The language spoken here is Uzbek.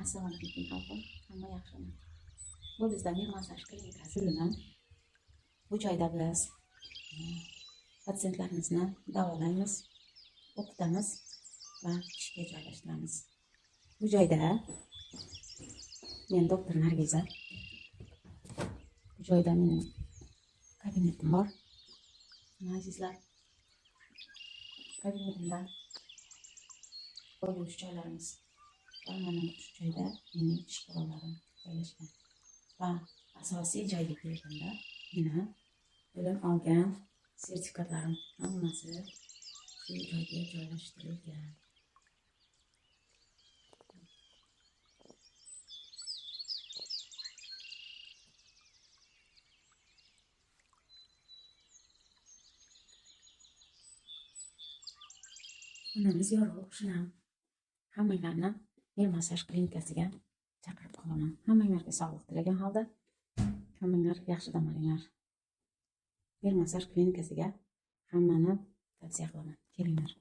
Assalomu alaykum xalqim, hamma yaxshimi? Bu bizda Mir massaj klinikasi bilan bu joyda biz patsientlarimizni davolaymiz, o'qitamiz va ishga joylashtiramiz. Bu joyda men doktor Nargiza. Bu joyda mening kabinetim bor. Azizlar, kabinetimda qo'yilish joylarimiz va mana shu joyda mening ish qurollarim joylashgan. Va asosiy joyga kelganda meni bilim olgan sertifikatlarim hammasi shu joyga joylashtirilgan. Xonamiz yorug', shuna hammanglarni Mir massaj klinikasiga chaqirib qolaman. Hammanglarga sog'liq tilagan holda hammanglar yaxshi dam olinglar. Mir massaj klinikasiga hammani tavsiya qilaman. Kelinglar.